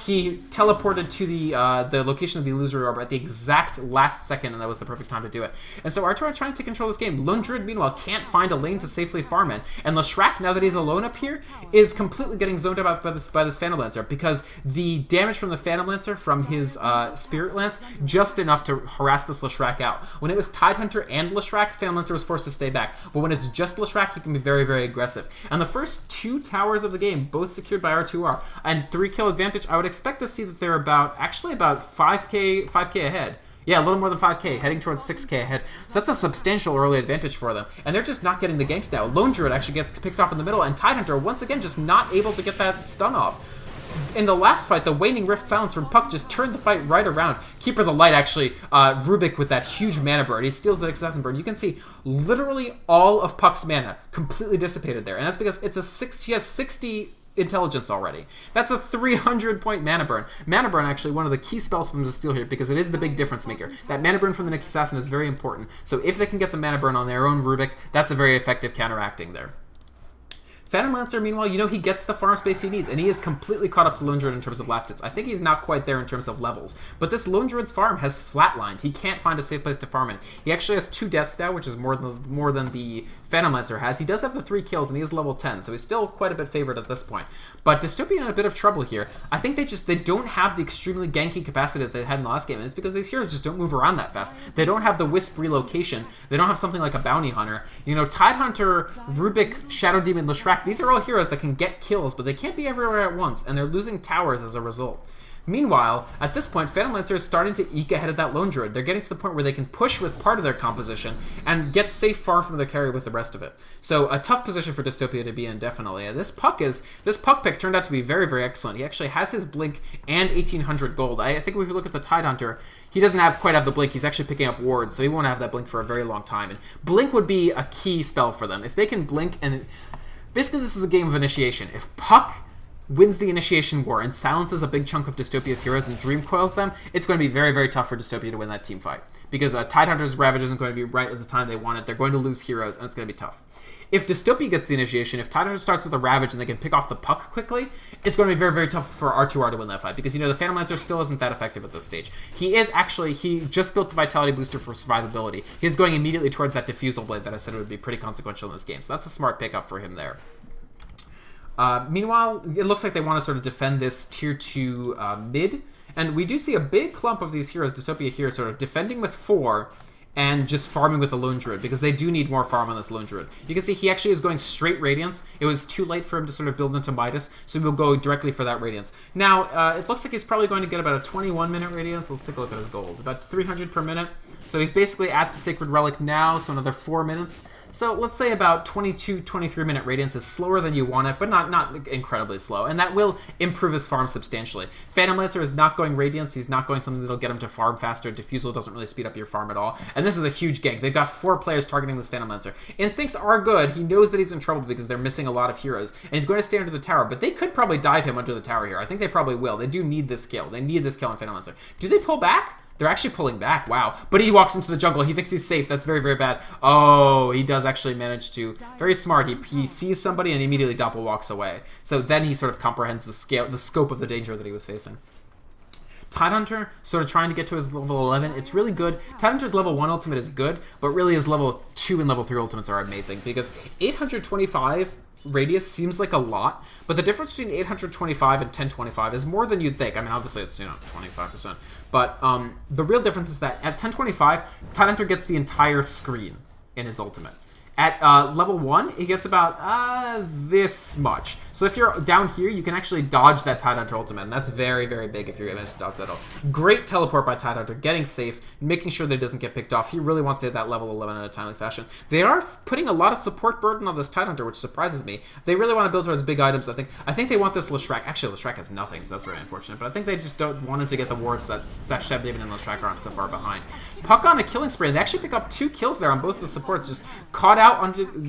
He teleported to the location of the Illusory Orb at the exact last second, and that was the perfect time to do it. And so R2R trying to control this game. Lone Druid, meanwhile, can't find a lane to safely farm in. And Leshrac, now that he's alone up here, is completely getting zoned out by this Phantom Lancer, because the damage from the Phantom Lancer from his Spirit Lance, just enough to harass this Leshrac out. When it was Tidehunter and Leshrac, Phantom Lancer was forced to stay back. But when it's just Leshrac, he can be very, very aggressive. And the first 2 towers of the game, both secured by R2R, And 3 kill advantage, I would expect to see that they're about 5k ahead. Yeah, a little more than 5k, heading towards 6k ahead. So that's a substantial early advantage for them. And they're just not getting the ganks now. Lone Druid actually gets picked off in the middle, and Tidehunter, once again, just not able to get that stun off. In the last fight, the Waning Rift Silence from Puck just turned the fight right around. Keeper of the Light, actually, Rubik with that huge mana burn. He steals the Assassin Burn. You can see literally all of Puck's mana completely dissipated there. And that's because she has 60 intelligence already. That's a 300-point mana burn. Mana burn, actually, one of the key spells for them to steal here because it is the big difference maker. That mana burn from the next assassin is very important. So if they can get the mana burn on their own Rubik, that's a very effective counteracting there. Phantom Lancer, meanwhile, he gets the farm space he needs, and he is completely caught up to Lone Druid in terms of last hits. I think he's not quite there in terms of levels, but this Lone Druid's farm has flatlined. He can't find a safe place to farm in. He actually has 2 deaths now, which is more than the Phantom Lancer has. He does have the 3 kills, and he is level 10, so he's still quite a bit favored at this point. But Dystopia in a bit of trouble here. I think they don't have the extremely ganky capacity that they had in the last game, and it's because these heroes just don't move around that fast. They don't have the Wisp relocation. They don't have something like a Bounty Hunter. Tidehunter, Rubik, Shadow Demon, Leshrac, these are all heroes that can get kills, but they can't be everywhere at once, and they're losing towers as a result. Meanwhile, at this point, Phantom Lancer is starting to eke ahead of that Lone Druid. They're getting to the point where they can push with part of their composition and get safe far from their carry with the rest of it. So a tough position for Dystopia to be in, definitely. And this Puck pick turned out to be very, very excellent. He actually has his Blink and 1800 gold. I think if you look at the Tidehunter, he doesn't quite have the Blink. He's actually picking up wards, so he won't have that Blink for a very long time. And Blink would be a key spell for them. If they can Blink, and basically this is a game of initiation. If Puck wins the initiation war and silences a big chunk of Dystopia's heroes and dream coils them, it's going to be very, very tough for Dystopia to win that team fight. Because Tidehunter's Ravage isn't going to be right at the time they want it. They're going to lose heroes, and it's going to be tough. If Dystopia gets the initiation, if Tidehunter starts with a Ravage and they can pick off the Puck quickly, it's going to be very, very tough for R2R to win that fight. Because, the Phantom Lancer still isn't that effective at this stage. He just built the Vitality Booster for survivability. He's going immediately towards that Diffusal Blade that I said would be pretty consequential in this game. So that's a smart pickup for him there. Meanwhile, it looks like they want to sort of defend this tier 2 mid, and we do see a big clump of these heroes, Dystopia here, sort of defending with 4 and just farming with the Lone Druid, because they do need more farm on this Lone Druid. You can see he actually is going straight Radiance. It was too late for him to sort of build into Midas, so we'll go directly for that Radiance. Now, it looks like he's probably going to get about a 21-minute Radiance. Let's take a look at his gold. About 300 per minute. So he's basically at the Sacred Relic now, so another 4 minutes. So let's say about 22, 23-minute Radiance is slower than you want it, but not incredibly slow, and that will improve his farm substantially. Phantom Lancer is not going Radiance. He's not going something that'll get him to farm faster. Diffusal doesn't really speed up your farm at all, and this is a huge gank. They've got 4 players targeting this Phantom Lancer. Instincts are good. He knows that he's in trouble because they're missing a lot of heroes, and he's going to stay under the tower, but they could probably dive him under the tower here. I think they probably will. They do need this kill. They need this kill on Phantom Lancer. Do they pull back? They're actually pulling back. Wow. But he walks into the jungle. He thinks he's safe. That's very, very bad. Oh, he does actually manage to. Very smart. He sees somebody and immediately doppel walks away. So then he sort of comprehends the scope of the danger that he was facing. Tidehunter, sort of trying to get to his level 11. It's really good. Tidehunter's level 1 ultimate is good, but really his level 2 and level 3 ultimates are amazing, because 825 radius seems like a lot, but the difference between 825 and 1025 is more than you'd think. I mean, obviously it's 25%, but the real difference is that at 1025, Tidehunter gets the entire screen in his ultimate. At level 1, he gets about this much. So if you're down here, you can actually dodge that Tidehunter ultimate, and that's very, very big if you're able to dodge that ult. Great teleport by Tidehunter, getting safe, making sure that it doesn't get picked off. He really wants to hit that level 11 in a timely fashion. They are putting a lot of support burden on this Tidehunter, which surprises me. They really want to build towards big items, I think. I think they want this Leshrac. Actually, Leshrac has nothing, so that's very unfortunate. But I think they just don't want him to get the wards that Shadow Demon and Leshrac aren't so far behind. Puck on a killing spree, and they actually pick up 2 kills there on both the supports, just caught out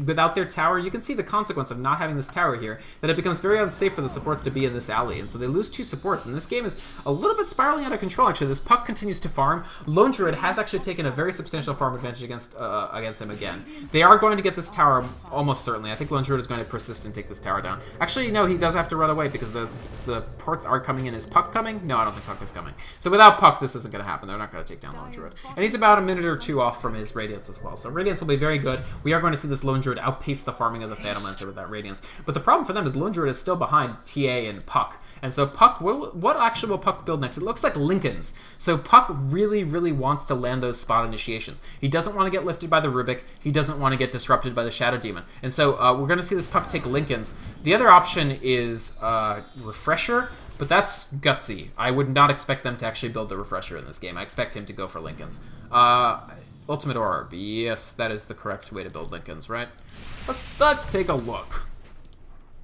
without their tower. You can see the consequence of not having this tower here, that it becomes very unsafe for the supports to be in this alley, and so they lose 2 supports, and this game is a little bit spiraling out of control. Actually, this Puck continues to farm. Lone Druid has actually taken a very substantial farm advantage against him again. They are going to get this tower almost certainly. I think Lone Druid is going to persist and take this tower down. Actually, no, he does have to run away because the ports are coming in. Is Puck coming? No, I don't think Puck is coming. So without Puck, this isn't going to happen. They're not going to take down Lone Druid. And he's about a minute or 2 off from his Radiance as well. So Radiance will be very good. We are going going to see this Lone Druid outpace the farming of the Phantom Lancer with that Radiance. But the problem for them is Lone Druid is still behind TA and Puck. And so Puck, what actually will Puck build next? It looks like Lincoln's. So Puck really, really wants to land those spot initiations. He doesn't want to get lifted by the Rubik. He doesn't want to get disrupted by the Shadow Demon. And so we're going to see this Puck take Lincoln's. The other option is Refresher, but that's gutsy. I would not expect them to actually build the Refresher in this game. I expect him to go for Lincoln's. Ultimate Orb. Yes, that is the correct way to build Lincoln's, right? Let's take a look.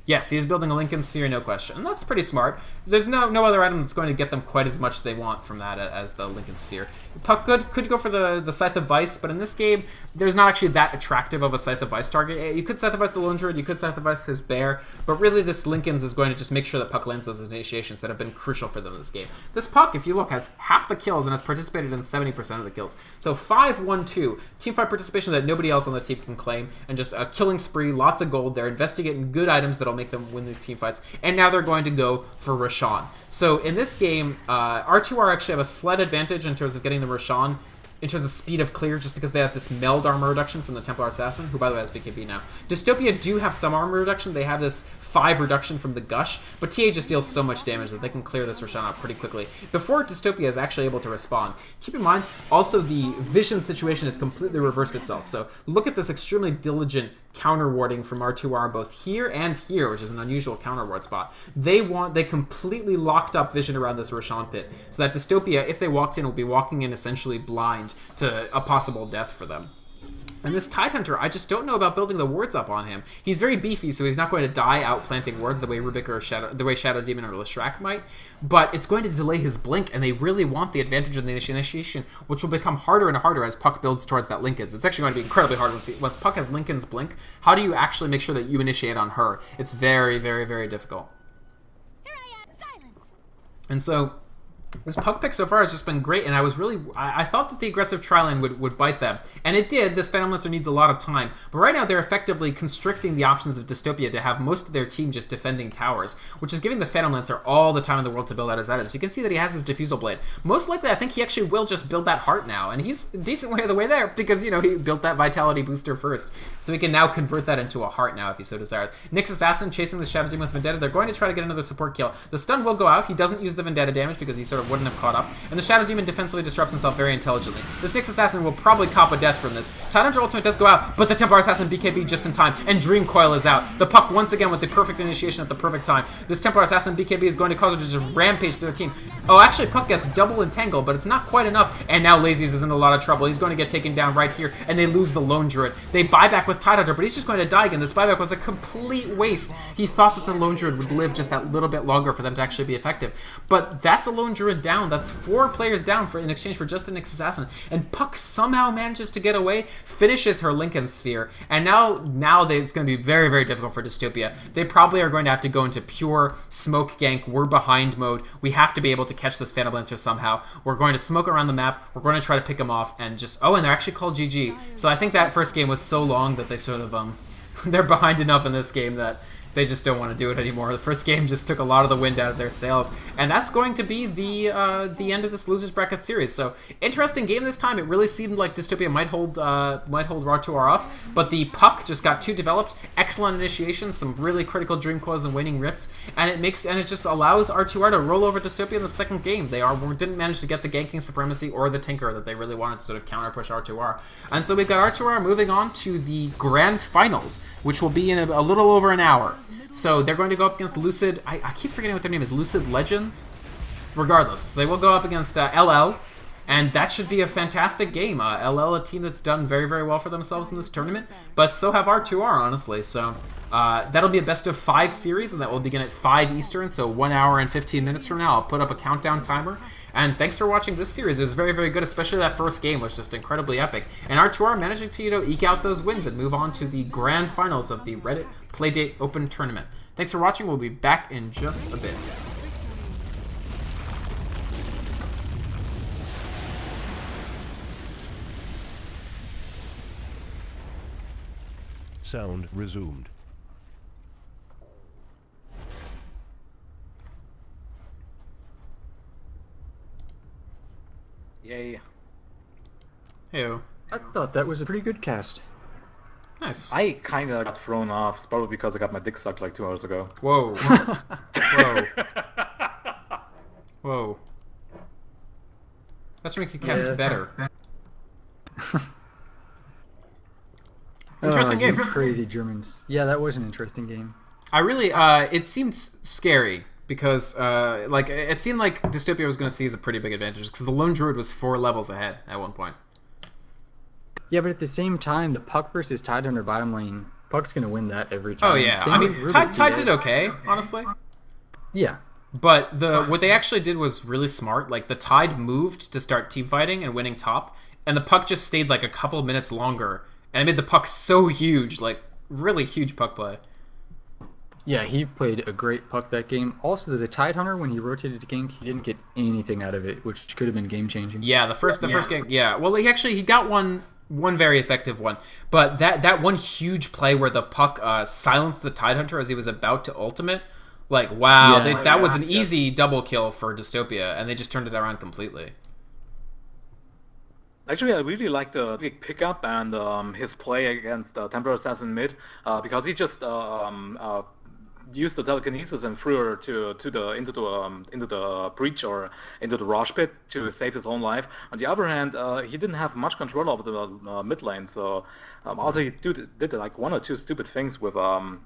Yes, he is building a Lincoln Sphere, no question. And that's pretty smart. There's no other item that's going to get them quite as much as they want from that as the Lincoln Sphere. Puck could go for the Scythe of Vice, but in this game, there's not actually that attractive of a Scythe of Vice target. You could Scythe of Vice the Lone Druid, you could Scythe of Vice his Bear, but really this Lincoln's is going to just make sure that Puck lands those initiations that have been crucial for them in this game. This Puck, if you look, has half the kills and has participated in 70% of the kills. So 5-1-2, teamfight participation that nobody else on the team can claim, and just a killing spree, lots of gold. They're investigating good items that'll make them win these team fights, and now they're going to go for Roshan. So in this game, R2R actually have a slight advantage in terms of getting the Roshan in terms of speed of clear, just because they have this meld armor reduction from the Templar Assassin, who by the way has BKB now. Dystopia do have some armor reduction. They have this 5 reduction from the Gush, but TA just deals so much damage that they can clear this Roshan out pretty quickly before Dystopia is actually able to respond. Keep in mind, also the vision situation has completely reversed itself. So look at this extremely diligent counter warding from R2R both here and here, which is an unusual counter ward spot. They completely locked up vision around this Roshan pit, so that Dystopia, if they walked in, will be walking in essentially blind to a possible death for them. And this Tidehunter, I just don't know about building the wards up on him. He's very beefy, so he's not going to die out planting wards the way Rubik or Shadow Demon or Leshrac might. But it's going to delay his blink, and they really want the advantage of the initiation, which will become harder and harder as Puck builds towards that Lincoln's. It's actually going to be incredibly hard once Puck has Lincoln's blink. How do you actually make sure that you initiate on her? It's very, very, very difficult. Here I am. Silence. And so this Puck pick so far has just been great, and I thought that the aggressive Tri-Lane would bite them. And it did. This Phantom Lancer needs a lot of time. But right now they're effectively constricting the options of Dystopia to have most of their team just defending towers, which is giving the Phantom Lancer all the time in the world to build out his items. You can see that he has his Diffusal Blade. Most likely, I think he actually will just build that Heart now, and he's a decent way of the way there, because, you know, he built that Vitality booster first. So he can now convert that into a Heart now if he so desires. Nyx Assassin chasing the Shadow Demon with Vendetta. They're going to try to get another support kill. The stun will go out. He doesn't use the Vendetta damage because he sort of wouldn't have caught up. And the Shadow Demon defensively disrupts himself very intelligently. This Nyx Assassin will probably cop a death from this. Tidehunter Ultimate does go out, but the Templar Assassin BKB just in time, and Dream Coil is out. The Puck once again with the perfect initiation at the perfect time. This Templar Assassin BKB is going to cause her to just rampage through their team. Oh, actually Puck gets double entangled, but it's not quite enough, and now Lazies is in a lot of trouble. He's going to get taken down right here, and they lose the Lone Druid. They buy back with Tidehunter, but he's just going to die again. This buyback was a complete waste. He thought that the Lone Druid would live just that little bit longer for them to actually be effective. But that's a Lone Druid down. That's 4 players down in exchange for just a Nyx Assassin. And Puck somehow manages to get away, finishes her Lincoln Sphere, and now it's going to be very, very difficult for Dystopia. They probably are going to have to go into pure smoke gank, we're behind mode. We have to be able to catch this Phantom Lancer somehow. We're going to smoke around the map, we're going to try to pick him off, and just, oh, and they're actually called GG. So I think that first game was so long that they sort of, they're behind enough in this game that they just don't want to do it anymore. The first game just took a lot of the wind out of their sails, and that's going to be the end of this losers bracket series. So interesting game this time. It really seemed like Dystopia might hold R2R off, but the Puck just got too developed. Excellent initiation, some really critical Dream Coils and Waning Rifts, and it just allows R2R to roll over Dystopia in the second game. They didn't manage to get the ganking supremacy or the Tinker that they really wanted to sort of counter push R2R, and so we've got R2R moving on to the grand finals, which will be in a little over an hour. So they're going to go up against Lucid. I keep forgetting what their name is. Lucid Legends? Regardless, they will go up against LL, and that should be a fantastic game. LL, a team that's done very, very well for themselves in this tournament, but so have R2R, honestly. So that'll be a best of 5 series, and that will begin at 5 Eastern, so 1 hour and 15 minutes from now. I'll put up a countdown timer. And thanks for watching this series. It was very, very good, especially that first game was just incredibly epic. And R2R managing to, eke out those wins and move on to the grand finals of the Reddit Playdate Open Tournament. Thanks for watching. We'll be back in just a bit. Sound resumed. Yay. Heyo. I thought that was a pretty good cast. Nice. I kind of got thrown off. It's probably because I got my dick sucked like 2 hours ago. Whoa. Whoa. Whoa. That should make you cast better. Interesting game. You crazy Germans. Yeah, that was an interesting game. I really, it seemed scary because, it seemed like Dystopia was going to seize a pretty big advantage because the lone druid was 4 levels ahead at one point. Yeah, but at the same time, the Puck versus Tidehunter bottom lane, Puck's going to win that every time. Oh, yeah. Same I with mean, Rubik Tide TA. did okay, honestly. Yeah. But what they actually did was really smart. Like, the Tide moved to start team fighting and winning top, and the Puck just stayed, like, a couple minutes longer, and it made the Puck so huge, like, really huge Puck play. Yeah, he played a great Puck that game. Also, the Tidehunter, when he rotated to gank, he didn't get anything out of it, which could have been game-changing. Yeah, the first game. Yeah, well, he got one very effective one, but that one huge play where the Puck silenced the Tidehunter as he was about to ultimate, like wow, Yeah. that was an easy double kill for Dystopia, and they just turned it around completely. Actually, I really liked the big pickup and his play against Temporary Assassin mid because he just used the telekinesis and threw her into the breach or into the Rosh pit to save his own life. On the other hand, he didn't have much control over the mid lane, so also he did like 1 or 2 stupid things with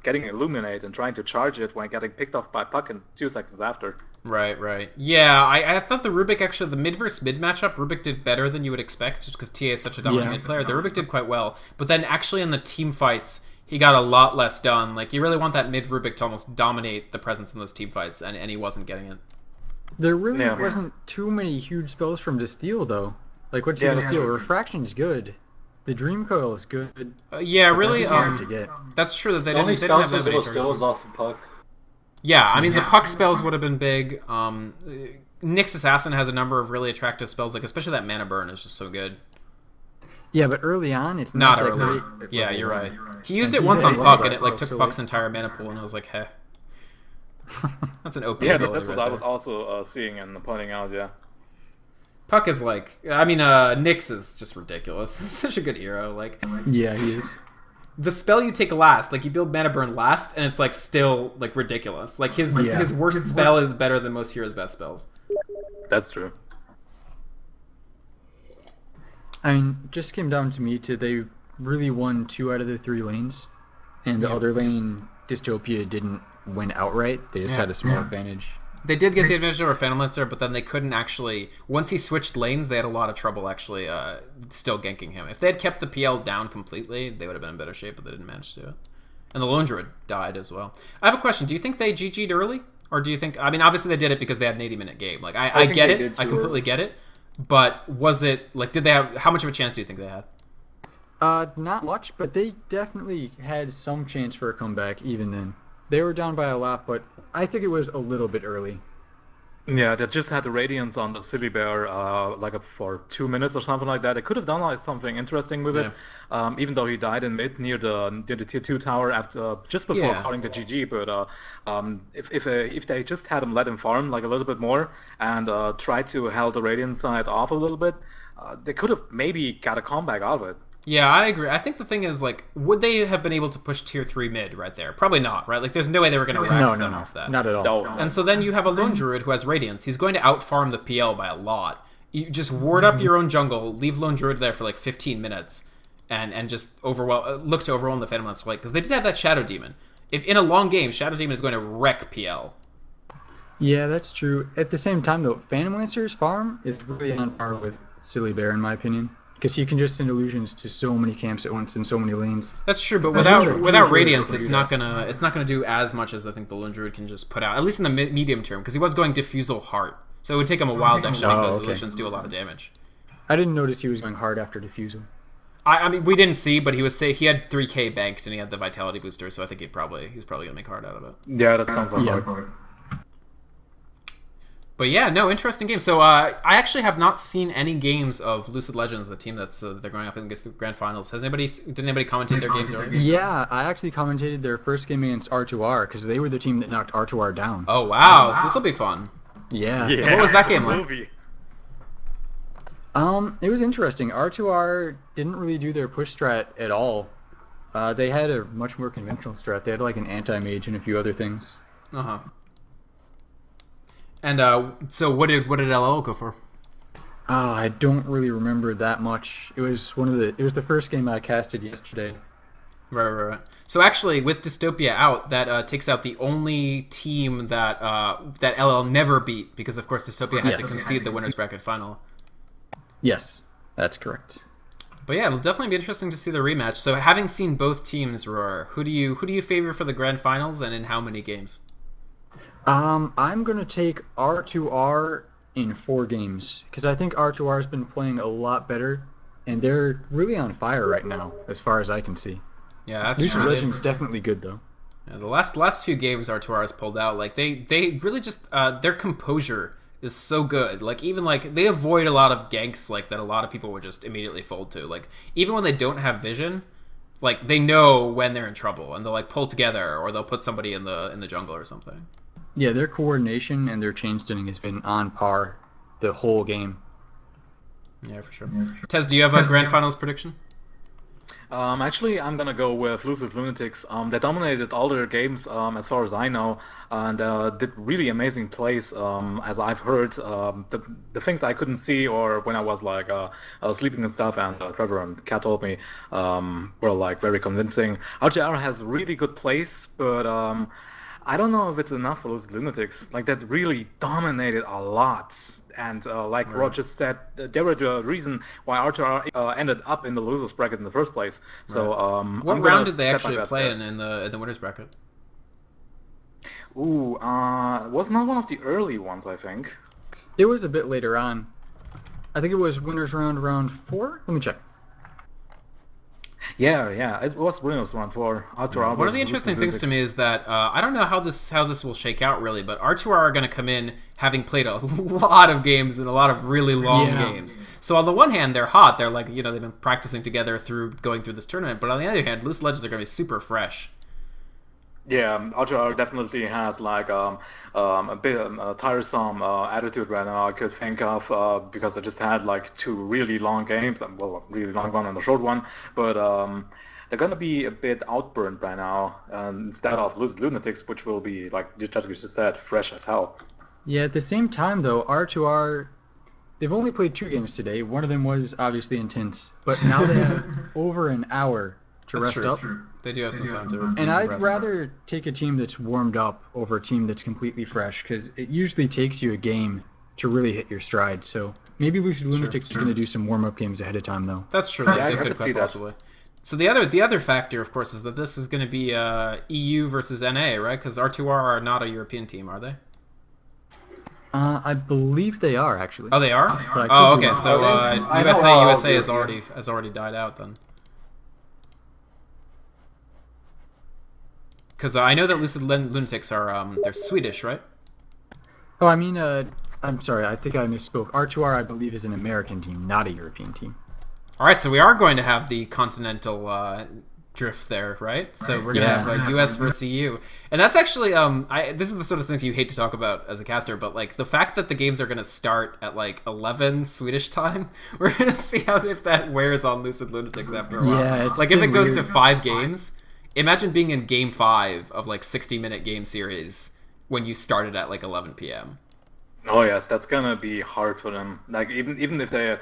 getting Illuminate and trying to charge it when getting picked off by Puck in 2 seconds after. Right. Yeah, I thought the Rubik actually, the mid versus mid matchup, Rubik did better than you would expect just because TA is such a dominant mid player. The Rubik did quite well, but then actually in the team fights, he got a lot less done. Like, you really want that mid Rubik to almost dominate the presence in those team fights, and he wasn't getting it. There really wasn't too many huge spells from Distill, though. Like, what's Distill? Refraction's good. The Dream Coil is good. Really, that's hard to get. that's true that they Only didn't have spells that that many was turns. still off of Puck. Yeah, I mean, the Puck spells would have been big. Nyx Assassin has a number of really attractive spells, like especially that Mana Burn is just so good. Yeah, but early on, it's Not not, that early. great. Yeah, you're right. He used And it he once did on a lot Puck, of and it like that, took so Puck's entire mana pool, and I was like, heh. That's an OP Yeah, ability that's what right I was there. also seeing and pointing out. Yeah. Puck is like, I mean, Nyx is just ridiculous. Such a good hero. Like, Yeah, he is. the spell you take last, like you build Mana Burn last, and it's like still like ridiculous. Like his worst spell is better than most heroes' best spells. That's true. I mean, it just came down to me to they really won 2 out of the 3 lanes, and the other lane, Dystopia, didn't win outright. They just had a small advantage. They did get the advantage over Phantom Lancer, but then they couldn't actually. Once he switched lanes, they had a lot of trouble actually still ganking him. If they had kept the PL down completely, they would have been in better shape, but they didn't manage to do it. And the Lone Druid died as well. I have a question. Do you think they GG'd early? Or do you think... I mean, obviously they did it because they had an 80-minute game. Like, I think get they it. did I too completely early. get it. But was it... Like, did they have... How much of a chance do you think they had? Not much, but they definitely had some chance for a comeback even then. They were down by a lot, but I think it was a little bit early. Yeah, they just had the Radiance on the Silly Bear for 2 minutes or something like that. They could have done like something interesting with it, even though he died in mid near the tier 2 tower after just before calling the GG. But if they just had him let him farm like a little bit more and try to held the Radiant side off a little bit, they could have maybe got a comeback out of it. Yeah, I agree. I think the thing is, like, would they have been able to push tier 3 mid right there? Probably not, right? Like, there's no way they were going to rax them off that. Not at all. No. And so then you have a Lone Druid who has Radiance. He's going to outfarm the PL by a lot. You just ward up your own jungle, leave Lone Druid there for like 15 minutes, and just look to overwhelm the Phantom Lancer. Because they did have that Shadow Demon. If in a long game, Shadow Demon is going to wreck PL. Yeah, that's true. At the same time, though, Phantom Lancer's farm is really on par with Silly Bear, in my opinion. Because he can just send illusions to so many camps at once in so many lanes. That's true, but That's without true. Radiance, it's not gonna do as much as I think the Lone Druid can just put out. At least in the medium term, because he was going Diffusal Heart, so it would take him a while to actually make those illusions do a lot of damage. I didn't notice he was going hard after Diffusal. I mean, we didn't see, but he had 3K banked and he had the Vitality booster, so I think he's probably gonna make hard out of it. Yeah, that sounds like hard. But yeah, no, interesting game. So I actually have not seen any games of Lucid Legends, the team that's they're going up against the grand finals. Did anybody commentate their games earlier? Yeah, I actually commentated their first game against R2R because they were the team that knocked R2R down. Oh wow, so this will be fun. Yeah. What was that game like? Movie. It was interesting. R2R didn't really do their push strat at all. They had a much more conventional strat. They had like an anti-mage and a few other things. Uh-huh. And so what did LL go for? I don't really remember that much. It was the first game I casted yesterday. Right. So actually, with Dystopia out, that takes out the only team that that LL never beat, because of course Dystopia had to concede the winners bracket final. Yes, that's correct. But yeah, it'll definitely be interesting to see the rematch. So having seen both teams, Roar, who do you favor for the grand finals, and in how many games? I'm gonna take R2R in 4 games because I think R2R has been playing a lot better, and they're really on fire right now, as far as I can see. Yeah, that's League of true. Legends definitely good though. Yeah, the last few games R2R has pulled out, like they really just their composure is so good. Like even like they avoid a lot of ganks like that a lot of people would just immediately fold to. Like even when they don't have vision, like they know when they're in trouble and they'll like pull together or they'll put somebody in the jungle or something. Yeah, their coordination and their chain stunning has been on par the whole game. Yeah, for sure. Tez, do you have a grand finals prediction? Actually, I'm gonna go with Lucid Lunatics. They dominated all their games, as far as I know, and did really amazing plays. As I've heard, the things I couldn't see, or when I was like sleeping and stuff, and Trevor and Kat told me, were like very convincing. R2R has really good plays, but I don't know if it's enough for Lucid Lunatics. Like that really dominated a lot. And like Roger said, they were the reason why R2R ended up in the losers bracket in the first place. So, what round did they actually play in the winners bracket? Ooh, it was not one of the early ones, I think. It was a bit later on. I think it was winners round 4. Let me check. Yeah, it was winners round 4. R2R. One of the interesting things to me is that I don't know how this will shake out really, but R2R are going to come in having played a lot of games and a lot of really long games. So on the one hand, they're hot. They're like, they've been practicing together going through this tournament. But on the other hand, Lucid Legends are going to be super fresh. Yeah, R2R definitely has like a bit tiresome attitude right now I could think of because I just had like 2 really long games, well, a really long one and a short one, but they're gonna be a bit outburned by now instead of Lucid Lunatics, which will be, like you just said, fresh as hell. Yeah, at the same time though, R2R, they've only played 2 games today. One of them was obviously intense, but now they have over an hour to rest up. They do have some time to And I'd rest. rather take a team that's warmed up over a team that's completely fresh, because it usually takes you a game to really hit your stride. So maybe Lucid Lunatics is going to do some warm-up games ahead of time, though. That's true. Yeah, They I could see that. possibly. So the other factor, of course, is that this is going to be EU versus NA, right? Because R2R are not a European team, are they? I believe they are, actually. Oh, they are. But I Oh, could be okay. wrong. So I know USA has European. already died out then. Because I know that Lucid Lunatics are they're Swedish, right? Oh, I mean, I'm sorry, I think I misspoke. R2R, I believe, is an American team, not a European team. All right, so we are going to have the continental drift there, right? So we're gonna have like US versus EU, and that's actually this is the sort of things you hate to talk about as a caster, but like the fact that the games are gonna start at like 11 Swedish time, we're gonna see if that wears on Lucid Lunatics after a while. Yeah, it's like if it been goes weird. to 5 games, imagine being in game 5 of like 60-minute game series when you started at like 11 p.m. Oh yes, that's gonna be hard for them. Like even if they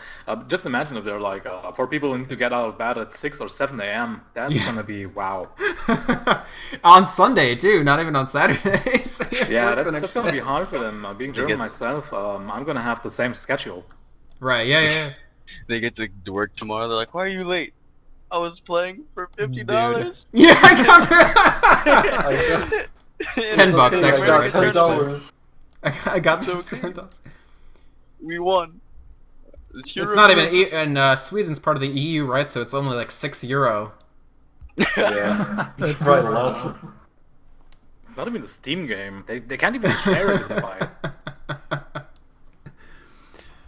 just imagine if they're like 4 people who need to get out of bed at 6 or 7 a.m. That's gonna be wow. On Sunday too, not even on Saturdays. Yeah, that's gonna be hard for them. Being German myself, I'm gonna have the same schedule. Right? Yeah. They get to work tomorrow. They're like, "Why are you late? I was playing for $50." Yeah, I got $10 actually. I Right? got $10. I got So this okay. $10. We won. It's not even and Sweden's part of the EU, right? So it's only like €6. Yeah. That's probably less. It's not even the Steam game. They can't even share it if they buy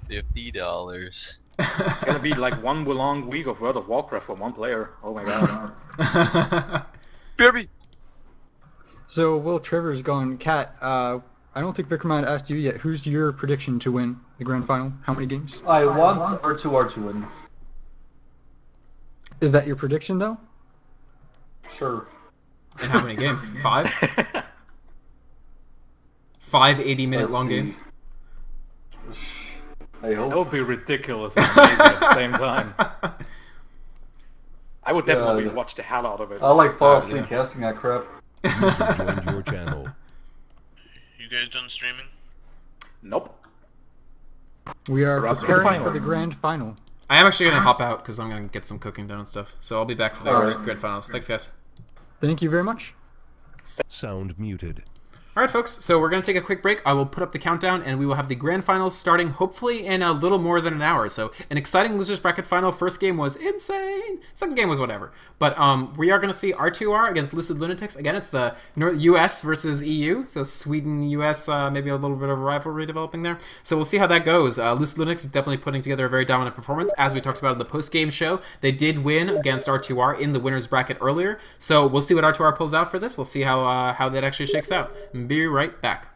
it. $50. It's gonna be like one long week of World of Warcraft for one player. Oh my god. Kirby. So, Will Trevor's gone. Kat, I don't think Vikrman asked you yet. Who's your prediction to win the grand final? How many games? I want R2R to win. Is that your prediction, though? Sure. In how many games? 5? 5 80-minute long games? I That hope. would be ridiculous and amazing at the same time. I would definitely Yeah. watch the hell out of it. I like fall asleep casting that crap. User joined your channel. You guys done streaming? Nope. We are Roster preparing for finals. the grand final. I am actually going to hop out because I'm going to get some cooking done and stuff. So I'll be back for the Alright. grand finals. Thanks, guys. Thank you very much. Sound muted. All right, folks. So we're going to take a quick break. I will put up the countdown, and we will have the grand finals starting hopefully in a little more than an hour. So an exciting losers bracket final. First game was insane. Second game was whatever. But we are going to see R2R against Lucid Lunatics. Again, it's the US versus EU. So Sweden, US, maybe a little bit of a rivalry developing there. So we'll see how that goes. Lucid Lunatics is definitely putting together a very dominant performance. As we talked about in the post-game show, they did win against R2R in the winners bracket earlier. So we'll see what R2R pulls out for this. We'll see how that actually shakes out. Be right back.